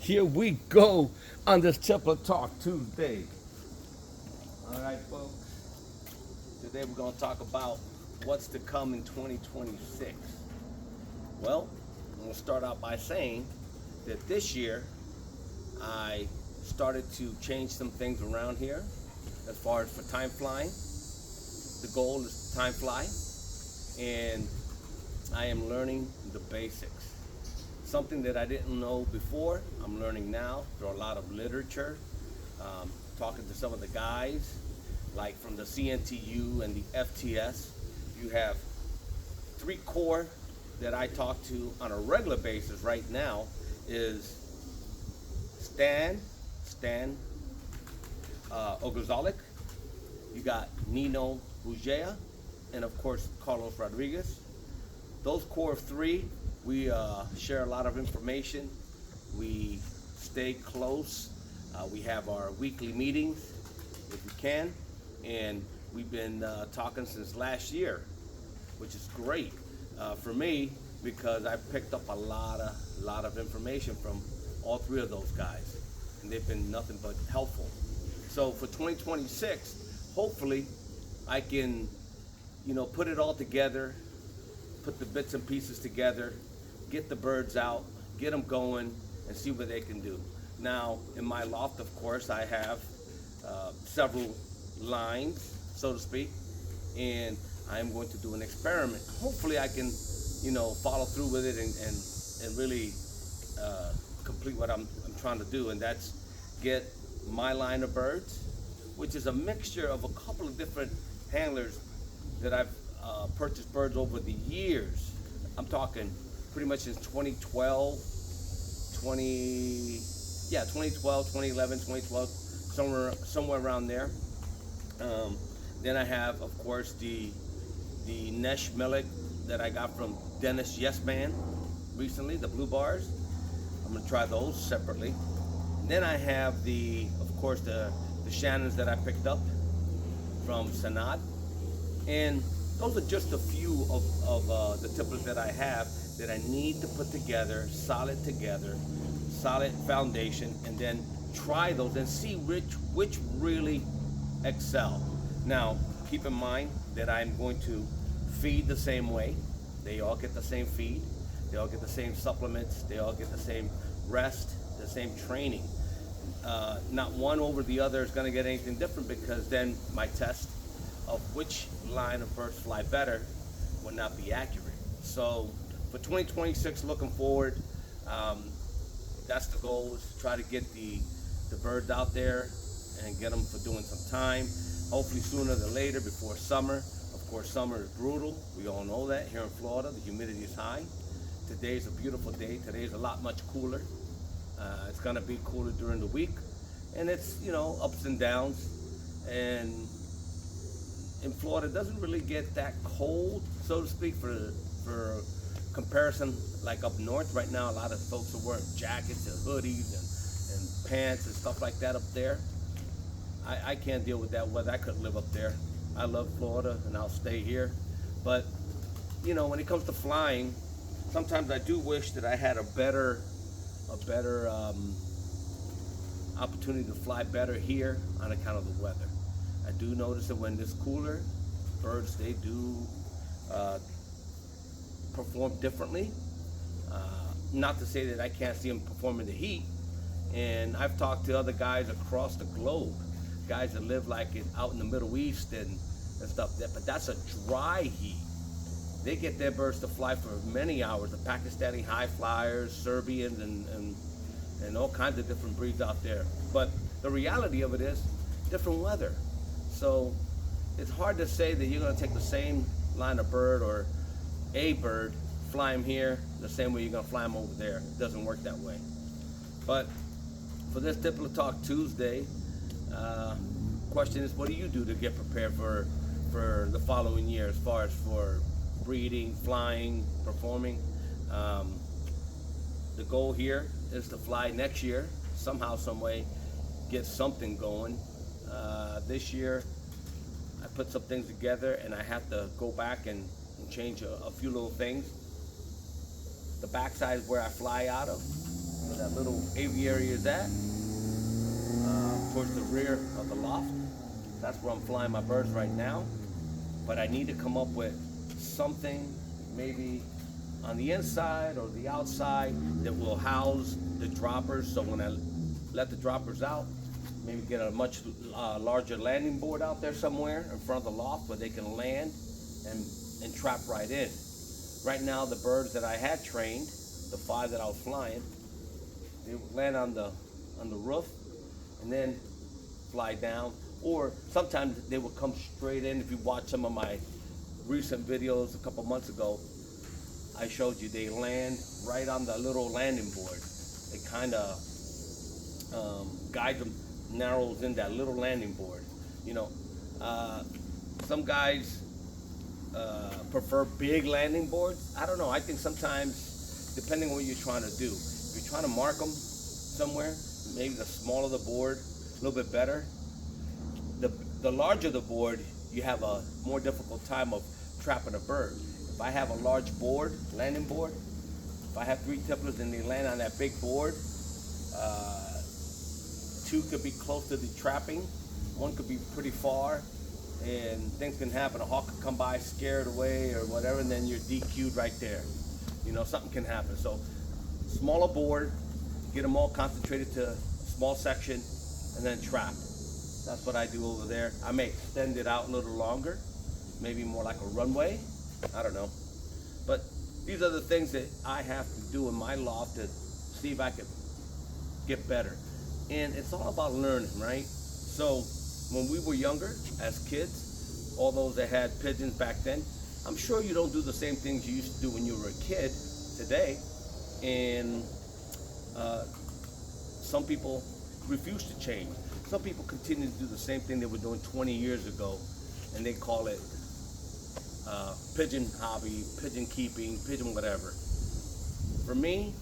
Here we go on this Tipper Talk Tuesday. All right, folks. Today we're going to talk about what's to come in 2026. Well, I'm going to start out by saying that this year I started to change some things around here as far as for time flying. The goal is to time fly, and I am learning the basics. Something that I didn't know before, I'm learning now through a lot of literature, talking to some of the guys, like from the CNTU and the FTS. You have three core that I talk to on a regular basis right now is Stan Oguzalik, you got Nino Bujea, and of course Carlos Rodriguez. Those core of three, we share a lot of information. We stay close. We have our weekly meetings, if we can, and we've been talking since last year, which is great for me because I picked up a lot of information from all three of those guys, and they've been nothing but helpful. So for 2026, hopefully, I can, put it all together, put the bits and pieces together, get the birds out, get them going, and see what they can do. Now, in my loft, of course, I have several lines, so to speak, and I am going to do an experiment. Hopefully, I can, follow through with it and really complete what I'm trying to do, and that's get my line of birds, which is a mixture of a couple of different handlers that I've purchased birds over the years. I'm talking pretty much since 2012, 2011, 2012, somewhere around there. Then I have, of course, the Nesh Millet that I got from Dennis Yesman recently, the blue bars. I'm gonna try those separately. Then I have of course, the Shannons that I picked up from Sanad. And those are just a few of the tipplers that I have that I need to put together, solid foundation, and then try those and see which really excel. Now, keep in mind that I'm going to feed the same way. They all get the same feed. They all get the same supplements. They all get the same rest, the same training. Not one over the other is going to get anything different because then my test of which line of birds fly better would not be accurate. So for 2026, looking forward, that's the goal, is to try to get the birds out there and get them for doing some time. Hopefully sooner than later, before summer. Of course, summer is brutal. We all know that here in Florida. The humidity is high. Today's a beautiful day. Today's a lot much cooler. It's gonna be cooler during the week, and it's ups and downs. And in Florida, it doesn't really get that cold, so to speak, for comparison. Like up north right now, a lot of folks are wearing jackets and hoodies and pants and stuff like that up there. I can't deal with that weather. I couldn't live up there. I love Florida, and I'll stay here. But when it comes to flying, sometimes I do wish that I had a better opportunity to fly better here on account of the weather. I do notice that when it's cooler, birds, they do perform differently. Not to say that I can't see them perform in the heat. And I've talked to other guys across the globe, guys that live like out in the Middle East and stuff. But that's a dry heat. They get their birds to fly for many hours. The Pakistani high flyers, Serbians, and all kinds of different breeds out there. But the reality of it is different weather. So it's hard to say that you're going to take the same line of bird or a bird, fly them here the same way you're going to fly them over there. It doesn't work that way. But for this Tippler Talk Tuesday, question is, what do you do to get prepared for the following year as far as for breeding, flying, performing? The goal here is to fly next year, somehow, some way, get something going. This year, I put some things together, and I have to go back and change a few little things. The backside is where I fly out of. where that little aviary is at, towards the rear of the loft. That's where I'm flying my birds right now. But I need to come up with something maybe on the inside or the outside that will house the droppers. So when I let the droppers out, maybe get a much larger landing board out there somewhere in front of the loft where they can land and trap right in. Right now, the birds that I had trained, the 5 that I was flying, they would land on the roof and then fly down, or sometimes they would come straight in. If you watch some of my recent videos a couple months ago, I showed you they land right on the little landing board. It kind of guides them, narrows in that little landing board. You know, some guys prefer big landing boards. I don't know. I think sometimes, depending on what you're trying to do, if you're trying to mark them somewhere, maybe the smaller the board, a little bit better. The larger the board, you have a more difficult time of trapping a bird. If I have a large board, landing board, if I have 3 tipplers and they land on that big board, 2 could be close to the trapping, 1 could be pretty far, and things can happen. A hawk could come by, scare it away or whatever, and then you're DQ'd right there. You know, something can happen. So smaller board, get them all concentrated to a small section, and then trap. That's what I do over there. I may extend it out a little longer, maybe more like a runway. I don't know. But these are the things that I have to do in my loft to see if I can get better. And it's all about learning, right? So when we were younger, as kids, all those that had pigeons back then, I'm sure you don't do the same things you used to do when you were a kid today. And some people refuse to change. Some people continue to do the same thing they were doing 20 years ago, and they call it pigeon hobby, pigeon keeping, pigeon whatever. For me,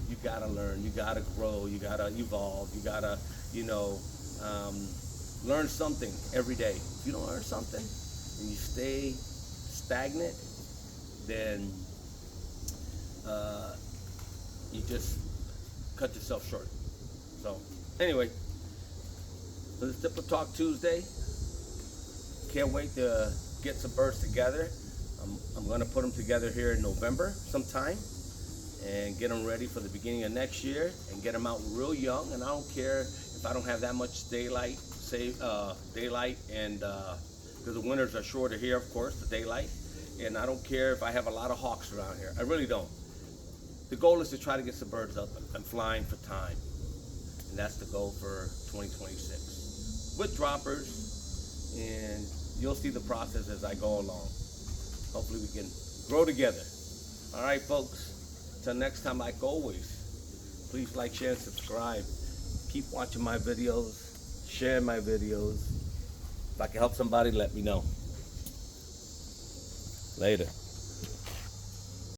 you gotta learn, you gotta grow, you gotta evolve, you gotta, learn something every day. If you don't learn something and you stay stagnant, then you just cut yourself short. So anyway, for this Tippler Talk Tuesday, can't wait to get some birds together. I'm going to put them together here in November sometime and get them ready for the beginning of next year and get them out real young. And I don't care if I don't have that much daylight, and because the winters are shorter here, of course, the daylight. And I don't care if I have a lot of hawks around here. I really don't. The goal is to try to get some birds up and flying for time. And that's the goal for 2026. With droppers, and you'll see the process as I go along. Hopefully we can grow together. All right, folks. Until next time, like always, please like, share, and subscribe. Keep watching my videos, share my videos. If I can help somebody, let me know. Later.